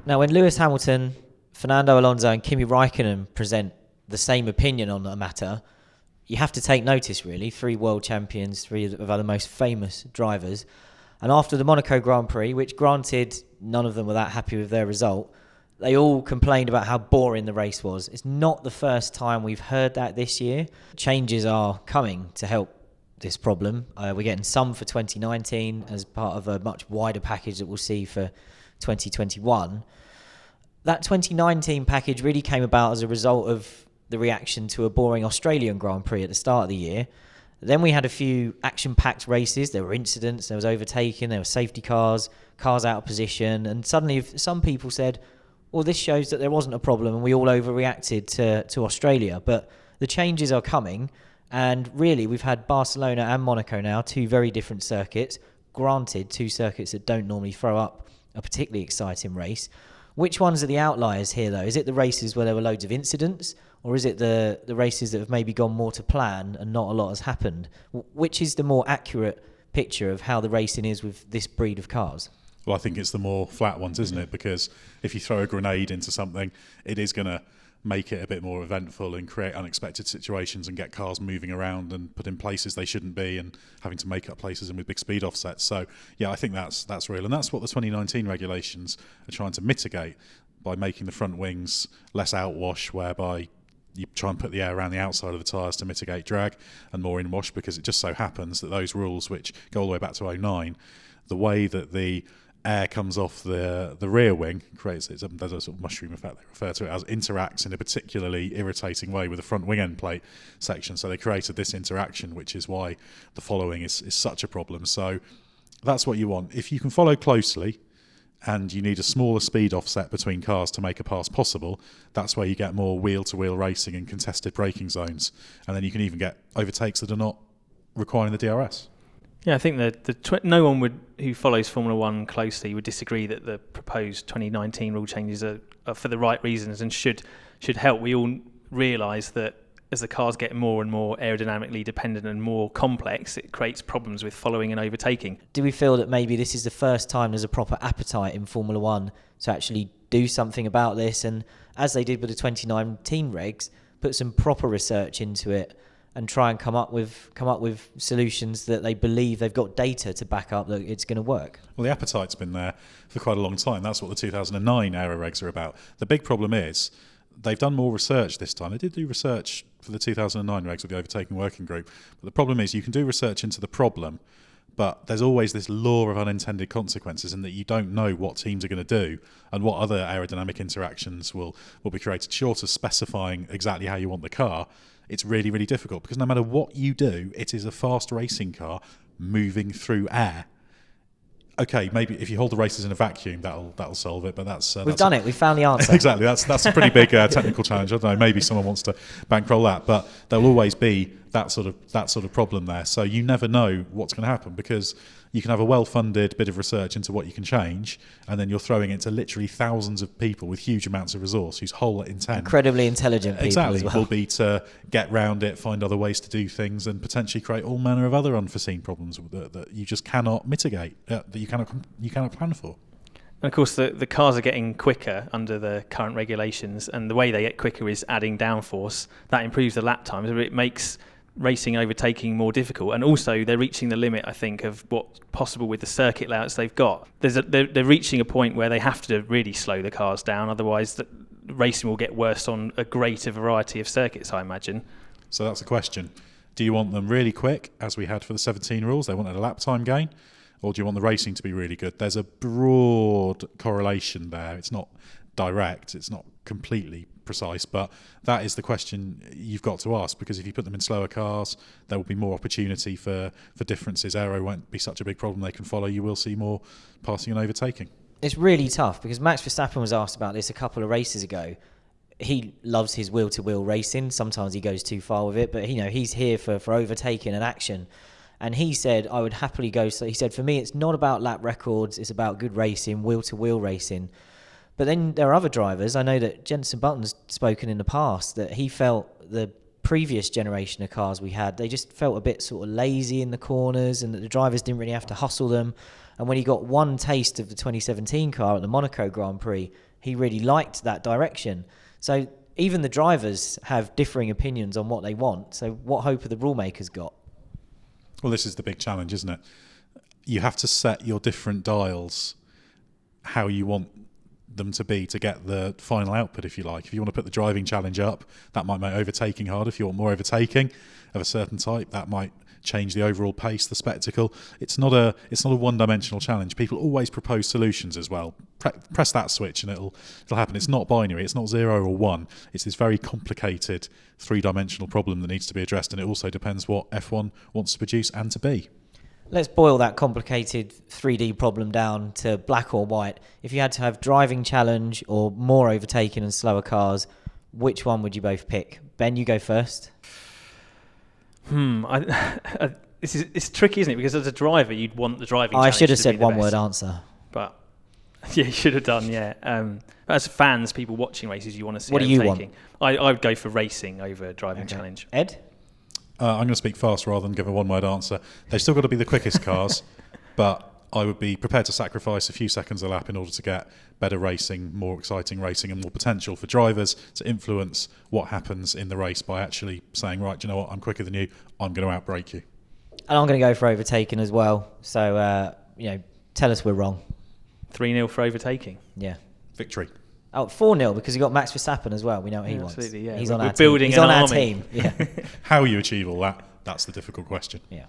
Now, when Lewis Hamilton, Fernando Alonso and Kimi Raikkonen present the same opinion on a matter, you have to take notice, really. 3 world champions, 3 of our most famous drivers. And after the Monaco Grand Prix, which granted none of them were that happy with their result, they all complained about how boring the race was. It's not the first time we've heard that this year. Changes are coming to help this problem. We're getting some for 2019 as part of a much wider package that we'll see for 2021. That 2019 package really came about as a result of the reaction to a boring Australian Grand Prix at the start of the year. Then we had a few action-packed races. There were incidents, there was overtaking, there were safety cars out of position, and suddenly some people said, well, this shows that there wasn't a problem and we all overreacted to Australia. But the changes are coming, and really we've had Barcelona and Monaco now, 2 very different circuits. Granted, 2 circuits that don't normally throw up a particularly exciting race. Which ones are the outliers here, though? Is it the races where there were loads of incidents, or is it the races that have maybe gone more to plan and not a lot has happened? Which is the more accurate picture of how the racing is with this breed of cars? Well, I think it's the more flat ones, isn't it? Because if you throw a grenade into something, it is going to make it a bit more eventful and create unexpected situations and get cars moving around and put in places they shouldn't be and having to make up places and with big speed offsets. So, yeah, I think that's real. And that's what the 2019 regulations are trying to mitigate by making the front wings less outwash, whereby you try and put the air around the outside of the tyres to mitigate drag, and more inwash, because it just so happens that those rules, which go all the way back to 2009, the way that the air comes off the rear wing creates there's a sort of mushroom effect they refer to it as, interacts in a particularly irritating way with the front wing end plate section. So they created this interaction, which is why the following is such a problem. So that's what you want. If you can follow closely and you need a smaller speed offset between cars to make a pass possible, that's where you get more wheel-to-wheel racing and contested braking zones. And then you can even get overtakes that are not requiring the DRS. Yeah, I think that no one who follows Formula One closely would disagree that the proposed 2019 rule changes are for the right reasons and should help. We all realise that as the cars get more and more aerodynamically dependent and more complex, it creates problems with following and overtaking. Do we feel that maybe this is the first time there's a proper appetite in Formula One to actually do something about this, and as they did with the 2019 regs, put some proper research into it and try and come up with solutions that they believe they've got data to back up that it's going to work? Well, the appetite's been there for quite a long time. That's what the 2009 era regs are about. The big problem is they've done more research this time. They did do research for the 2009 regs with the overtaking working group. But the problem is you can do research into the problem, but there's always this law of unintended consequences in that you don't know what teams are going to do and what other aerodynamic interactions will be created. Short of specifying exactly how you want the car, it's really, really difficult, because no matter what you do, it is a fast racing car moving through air. Okay, maybe if you hold the races in a vacuum, that'll solve it. But we've done it. We found the answer. Exactly. That's a pretty big technical challenge. I don't know. Maybe someone wants to bankroll that, but there'll always be that sort of problem there. So you never know what's going to happen, because you can have a well-funded bit of research into what you can change, and then you're throwing it to literally thousands of people with huge amounts of resource whose whole intent, incredibly intelligent people exactly, as well, will be to get round it, find other ways to do things, and potentially create all manner of other unforeseen problems that you just cannot mitigate, that you cannot plan for. And of course, the cars are getting quicker under the current regulations, and the way they get quicker is adding downforce. That improves the lap times. It makes racing overtaking more difficult, and also they're reaching the limit, I think, of what's possible with the circuit layouts they've got. They're reaching a point where they have to really slow the cars down, otherwise the racing will get worse on a greater variety of circuits, I imagine. So that's the question. Do you want them really quick, as we had for the 17 rules? They wanted a lap time gain. Or do you want the racing to be really good? There's a broad correlation there. It's not direct, it's not completely precise, but that is the question you've got to ask, because if you put them in slower cars, there will be more opportunity for differences. Aero won't be such a big problem they can follow. You will see more passing and overtaking. It's really tough, because Max Verstappen was asked about this a couple of races ago. He loves his wheel-to-wheel racing. Sometimes he goes too far with it, but he's here for overtaking and action. And he said, I would happily go. So he said, for me, it's not about lap records. It's about good racing, wheel-to-wheel racing. But then there are other drivers. I know that Jenson Button's spoken in the past that he felt the previous generation of cars we had, they just felt a bit sort of lazy in the corners, and that the drivers didn't really have to hustle them. And when he got one taste of the 2017 car at the Monaco Grand Prix, he really liked that direction. So even the drivers have differing opinions on what they want. So what hope have the rule makers got? Well, this is the big challenge, isn't it? You have to set your different dials how you want them to be to get the final output, if you like. If you want to put the driving challenge up, that might make overtaking hard. If you want more overtaking of a certain type, that might change the overall pace, the spectacle. It's not a one-dimensional challenge. People always propose solutions as well. Press that switch and it'll happen. It's not binary. It's not 0 or 1. It's this very complicated three-dimensional problem that needs to be addressed, and it also depends what F1 wants to produce and to be. Let's boil that complicated 3D problem down to black or white. If you had to have driving challenge or more overtaking and slower cars, which one would you both pick? Ben, you go first. It's tricky, isn't it? Because as a driver, you'd want the driving I challenge should have to said be the one best. word answer. But yeah, you should have done, yeah. As fans, people watching races, you want to see What do you overtaking. I would go for racing over driving challenge. Ed? I'm going to speak fast rather than give a one-word answer. They've still got to be the quickest cars, but I would be prepared to sacrifice a few seconds a lap in order to get better racing, more exciting racing, and more potential for drivers to influence what happens in the race by actually saying, right, do you know what, I'm quicker than you, I'm going to outbrake you. And I'm going to go for overtaking as well. So, tell us we're wrong. 3-0 for overtaking. Yeah. Victory. Oh, 4-0 because he got Max Verstappen as well. We know what he wants. Absolutely, yeah. He's We're on our building team. He's an on our army. team. Yeah. How you achieve all that, that's the difficult question. Yeah.